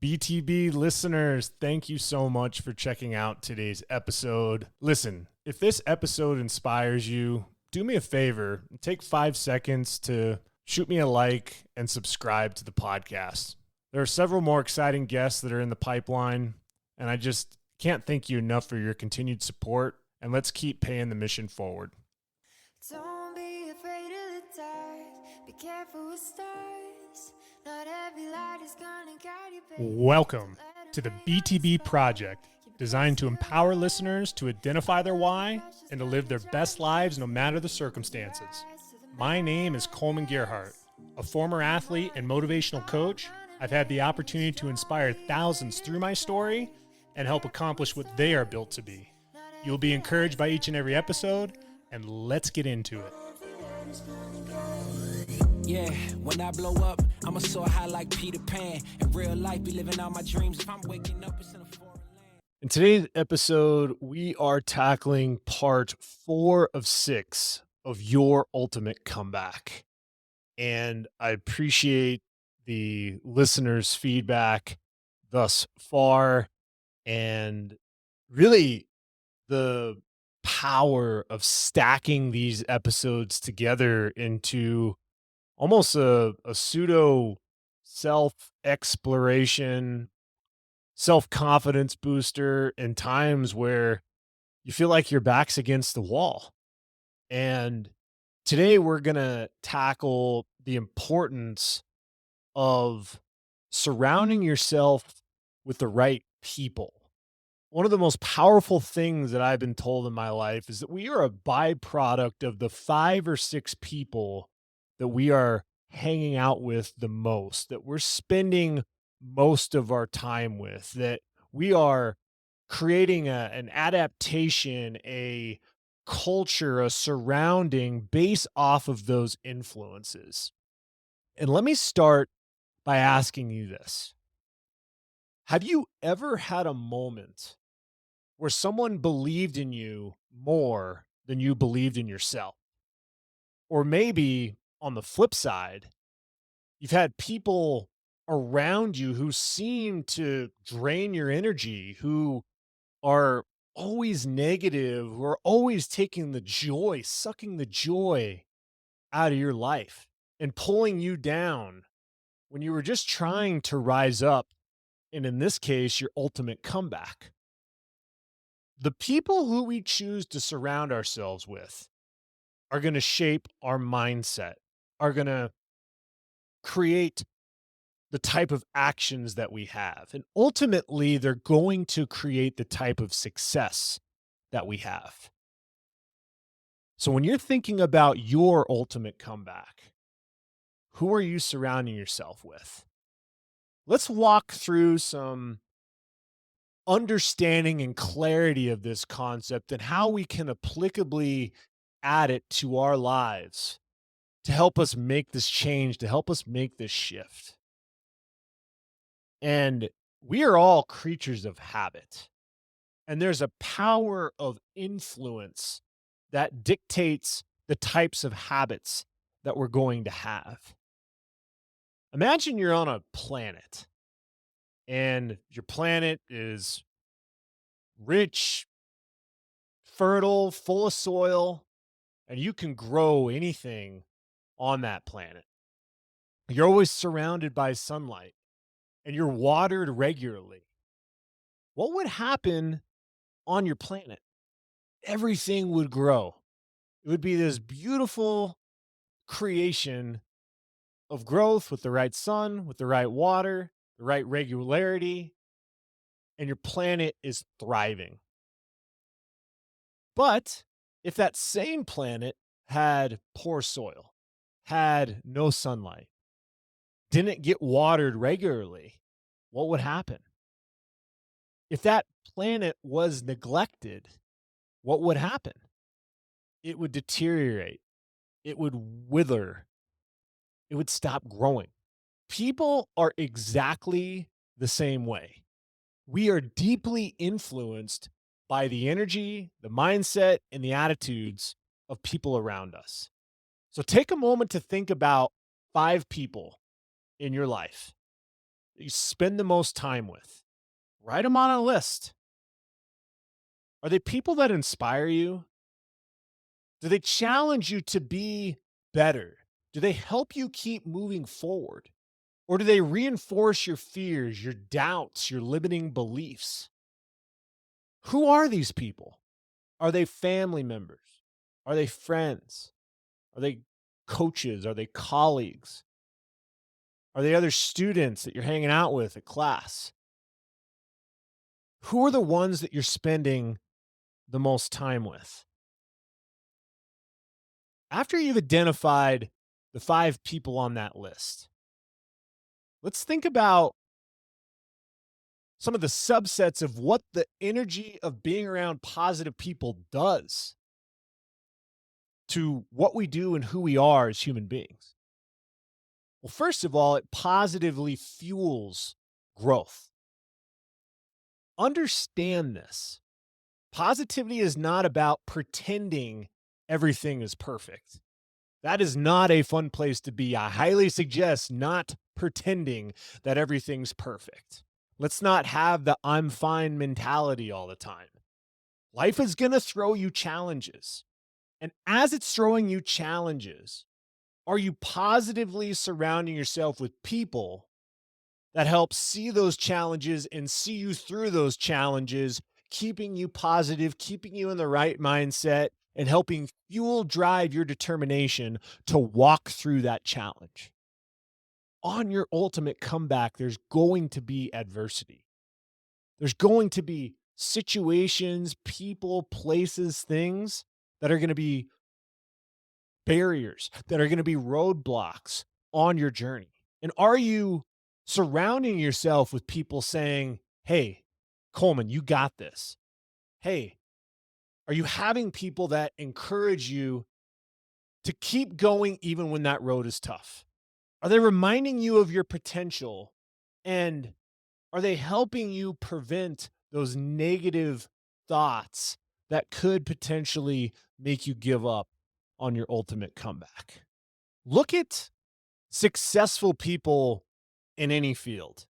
BTB listeners, thank you so much for checking out today's episode. Listen, if this episode inspires you, do me a favor, take 5 seconds to shoot me a like and subscribe to the podcast. There are several more exciting guests that are in the pipeline, and I just can't thank you enough for your continued support, and let's keep paying the mission forward. Don't be afraid of the dark. Be careful with stars. Not every light is gonna guide you, baby. Welcome to the BTB Project, designed to empower listeners to identify their why and to live their best lives no matter the circumstances. My name is Kollman Gearhart. A former athlete and motivational coach, I've had the opportunity to inspire thousands through my story and help accomplish what they are built to be. You'll be encouraged by each and every episode, and let's get into it. Yeah, when I blow up, I'ma soar high like Peter Pan. In real life, be living out my dreams. If I'm waking up, it's in a foreign land. In today's episode, we are tackling part 4 of 6 of Your Ultimate Comeback. And I appreciate the listeners' feedback thus far and really the power of stacking these episodes together into almost a pseudo self-exploration, self-confidence booster in times where you feel like your back's against the wall. And today we're going to tackle the importance of surrounding yourself with the right people. One of the most powerful things that I've been told in my life is that we are a byproduct of the 5 or 6 people that we are hanging out with the most, that we're spending most of our time with, that we are creating an adaptation, a culture, a surrounding based off of those influences. And let me start by asking you this. Have you ever had a moment where someone believed in you more than you believed in yourself? Or maybe on the flip side, you've had people around you who seem to drain your energy, who are always negative, who are always taking the joy, sucking the joy out of your life and pulling you down when you were just trying to rise up. And in this case, your ultimate comeback. The people who we choose to surround ourselves with are going to shape our mindset, are going to create the type of actions that we have. And ultimately, they're going to create the type of success that we have. So when you're thinking about your ultimate comeback, who are you surrounding yourself with? Let's walk through some understanding and clarity of this concept and how we can applicably add it to our lives to help us make this change, to help us make this shift. And we are all creatures of habit. And there's a power of influence that dictates the types of habits that we're going to have. Imagine you're on a planet and your planet is rich, fertile, full of soil, and you can grow anything on that planet. You're always surrounded by sunlight and you're watered regularly. What would happen on your planet? Everything would grow. It would be this beautiful creation of growth with the right sun, with the right water, the right regularity, and your planet is thriving. But if that same planet had poor soil, had no sunlight, didn't get watered regularly, what would happen? If that planet was neglected, what would happen? It would deteriorate. It would wither. It would stop growing. People are exactly the same way. We are deeply influenced by the energy, the mindset, and the attitudes of people around us. So take a moment to think about 5 people in your life. that you spend the most time with. Write them on a list. Are they people that inspire you? Do they challenge you to be better? Do they help you keep moving forward? Or do they reinforce your fears, your doubts, your limiting beliefs? Who are these people? Are they family members? Are they friends? Are they coaches? Are they colleagues? Are they other students that you're hanging out with at class? Who are the ones that you're spending the most time with? After you've identified the 5 people on that list, let's think about some of the subsets of what the energy of being around positive people does to what we do and who we are as human beings. Well, first of all, it positively fuels growth. Understand this. Positivity is not about pretending everything is perfect. That is not a fun place to be. I highly suggest not pretending that everything's perfect. Let's not have the I'm fine mentality all the time. Life is going to throw you challenges. And as it's throwing you challenges, are you positively surrounding yourself with people that help see those challenges and see you through those challenges, keeping you positive, keeping you in the right mindset, and helping fuel drive your determination to walk through that challenge? On your ultimate comeback, there's going to be adversity. There's going to be situations, people, places, things that are going to be barriers, that are going to be roadblocks on your journey. And are you surrounding yourself with people saying, hey, Kollman, you got this? Hey, are you having people that encourage you to keep going even when that road is tough? Are they reminding you of your potential? And are they helping you prevent those negative thoughts that could potentially make you give up on your ultimate comeback? Look at successful people in any field,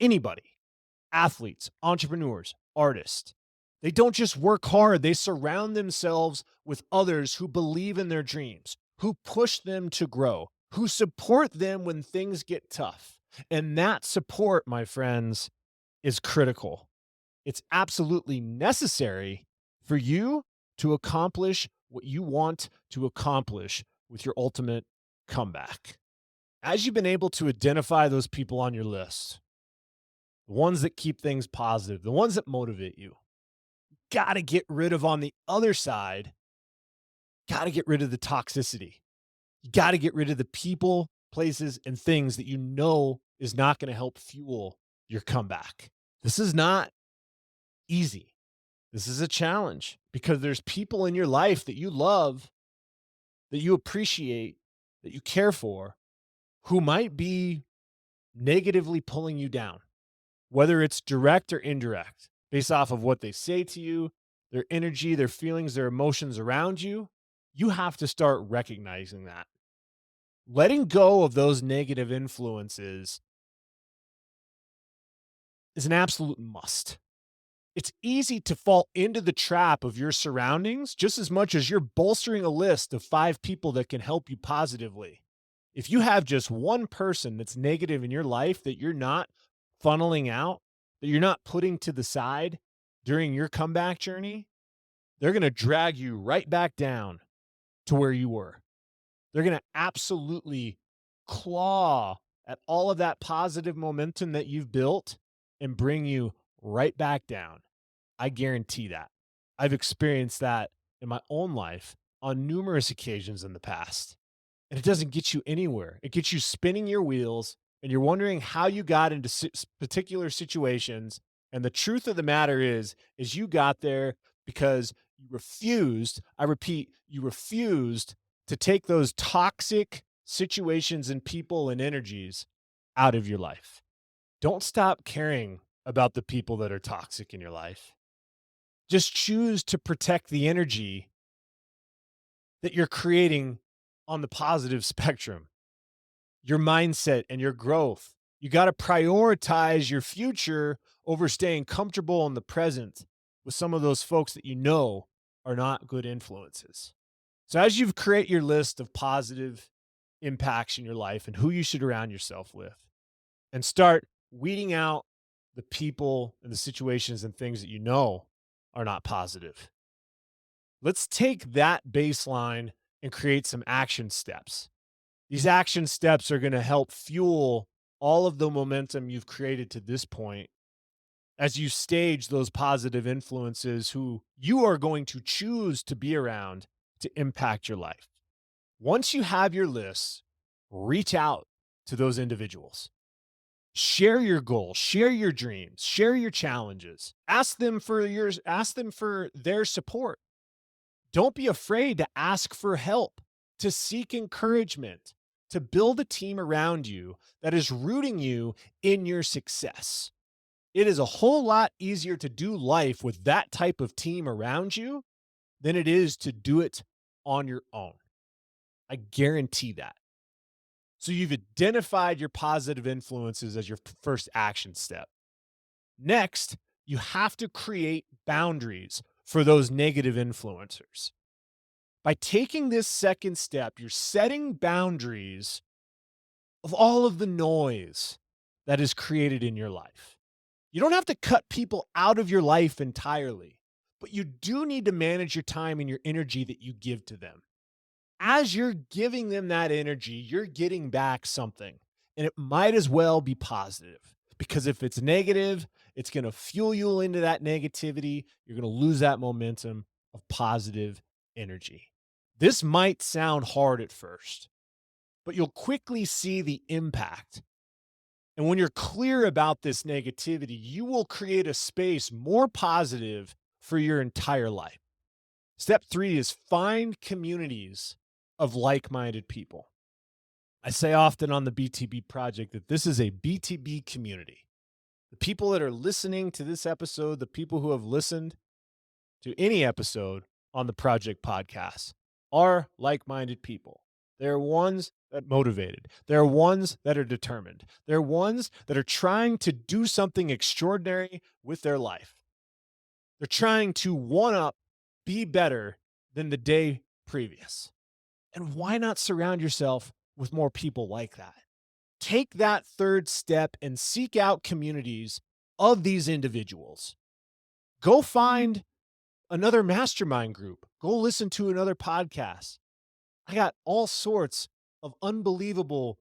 anybody, athletes, entrepreneurs, artists. They don't just work hard, they surround themselves with others who believe in their dreams, who push them to grow, who support them when things get tough. And that support, my friends, is critical. It's absolutely necessary for you to accomplish what you want to accomplish with your ultimate comeback. As you've been able to identify those people on your list, the ones that keep things positive, the ones that motivate you, got to get rid of on the other side, got to get rid of the toxicity. You got to get rid of the people, places, and things that you know is not going to help fuel your comeback. This is not easy. This is a challenge because there's people in your life that you love, that you appreciate, that you care for, who might be negatively pulling you down, whether it's direct or indirect, based off of what they say to you, their energy, their feelings, their emotions around you. You have to start recognizing that. Letting go of those negative influences is an absolute must. It's easy to fall into the trap of your surroundings just as much as you're bolstering a list of 5 people that can help you positively. If you have just one person that's negative in your life that you're not funneling out, that you're not putting to the side during your comeback journey, they're going to drag you right back down to where you were. They're going to absolutely claw at all of that positive momentum that you've built and bring you right back down. I guarantee that. I've experienced that in my own life on numerous occasions in the past. And it doesn't get you anywhere. It gets you spinning your wheels and you're wondering how you got into particular situations. And the truth of the matter is you got there because you refused, I repeat, you refused to take those toxic situations and people and energies out of your life. Don't stop caring about the people that are toxic in your life. Just choose to protect the energy that you're creating on the positive spectrum. your mindset and your growth. You got to prioritize your future over staying comfortable in the present with some of those folks that you know are not good influences. So, as you create your list of positive impacts in your life and who you should surround yourself with, and start weeding out the people and the situations and things that you know are not positive, let's take that baseline and create some action steps. These action steps are going to help fuel all of the momentum you've created to this point as you stage those positive influences who you are going to choose to be around to impact your life. Once you have your list, reach out to those individuals. Share your goals, share your dreams, share your challenges. Ask them for their support. Don't be afraid to ask for help, to seek encouragement, to build a team around you that is rooting you in your success. It is a whole lot easier to do life with that type of team around you than it is to do it on your own. I guarantee that. So you've identified your positive influences as your first action step. Next, you have to create boundaries for those negative influencers. By taking this second step, you're setting boundaries of all of the noise that is created in your life. You don't have to cut people out of your life entirely, but you do need to manage your time and your energy that you give to them. As you're giving them that energy, you're getting back something, and it might as well be positive, because if it's negative, it's going to fuel you into that negativity. You're going to lose that momentum of positive energy. This might sound hard at first, but you'll quickly see the impact. And when you're clear about this negativity, you will create a space more positive for your entire life. Step 3 is find communities of like-minded people. I say often on the BTB Project that this is a BTB community. The people that are listening to this episode, the people who have listened to any episode on the Project podcast, are like-minded people. They're ones that are motivated. They're ones that are determined. They're ones that are trying to do something extraordinary with their life. They're trying to one up, be better than the day previous. And why not surround yourself with more people like that? Take that third step and seek out communities of these individuals. Go find another mastermind group. Go listen to another podcast. I got all sorts of unbelievable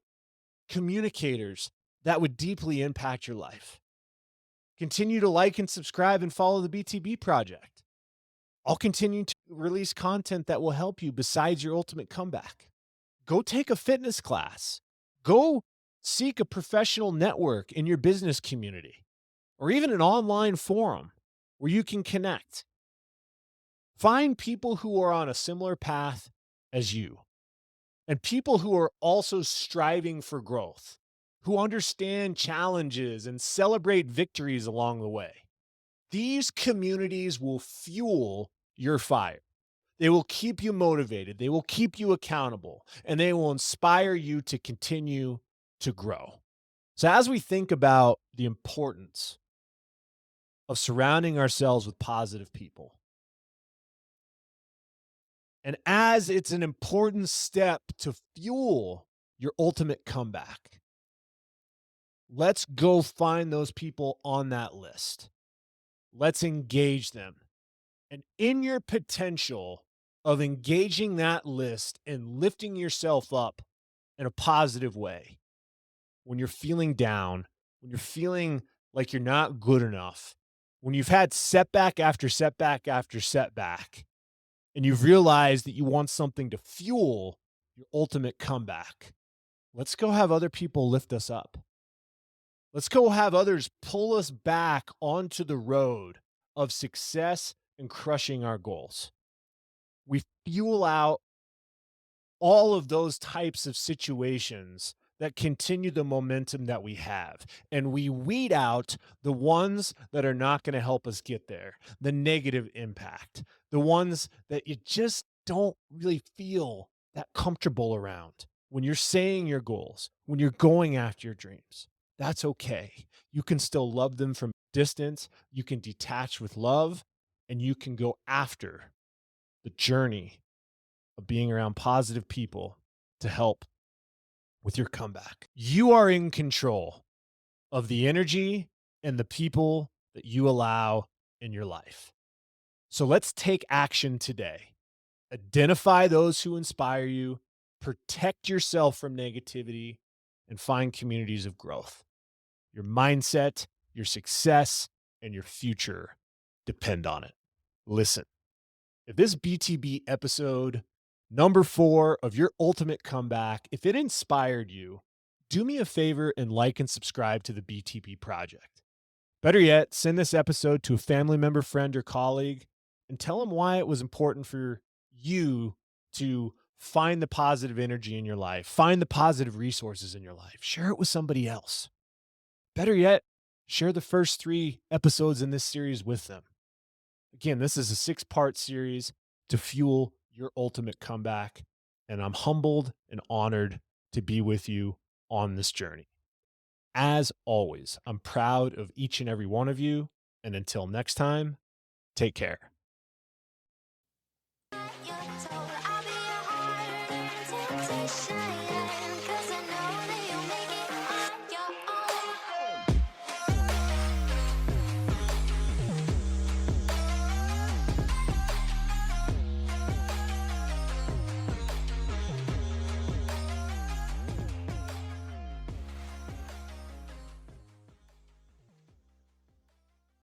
communicators that would deeply impact your life. Continue to like and subscribe and follow the BTB Project. I'll continue to release content that will help you besides your ultimate comeback. Go take a fitness class. Go seek a professional network in your business community, or even an online forum where you can connect. Find people who are on a similar path as you, and people who are also striving for growth, who understand challenges and celebrate victories along the way. These communities will fuel your fire. They will keep you motivated. They will keep you accountable, and they will inspire you to continue to grow. So as we think about the importance of surrounding ourselves with positive people, and as it's an important step to fuel your ultimate comeback, let's go find those people on that list. Let's engage them. And in your potential of engaging that list and lifting yourself up in a positive way, when you're feeling down, when you're feeling like you're not good enough, when you've had setback after setback after setback, and you've realized that you want something to fuel your ultimate comeback, let's go have other people lift us up. Let's go have others pull us back onto the road of success and crushing our goals. We fuel out all of those types of situations that continue the momentum that we have. And we weed out the ones that are not going to help us get there, the negative impact, the ones that you just don't really feel that comfortable around. when you're saying your goals, when you're going after your dreams, that's okay. You can still love them from distance. You can detach with love, and you can go after the journey of being around positive people to help with your comeback. You are in control of the energy and the people that you allow in your life. So let's take action today. Identify those who inspire you, protect yourself from negativity, and find communities of growth. Your mindset, your success, and your future depend on it. Listen, if this BTB episode, number 4 of your ultimate comeback, if it inspired you, do me a favor and like and subscribe to the BTB Project. Better yet, send this episode to a family member, friend, or colleague and tell them why it was important for you to find the positive energy in your life, find the positive resources in your life. Share it with somebody else. Better yet, share the first 3 episodes in this series with them. Again, this is a 6-part series to fuel your ultimate comeback, and I'm humbled and honored to be with you on this journey. As always, I'm proud of each and every one of you, and until next time, take care. You're told I'll be your harder temptation.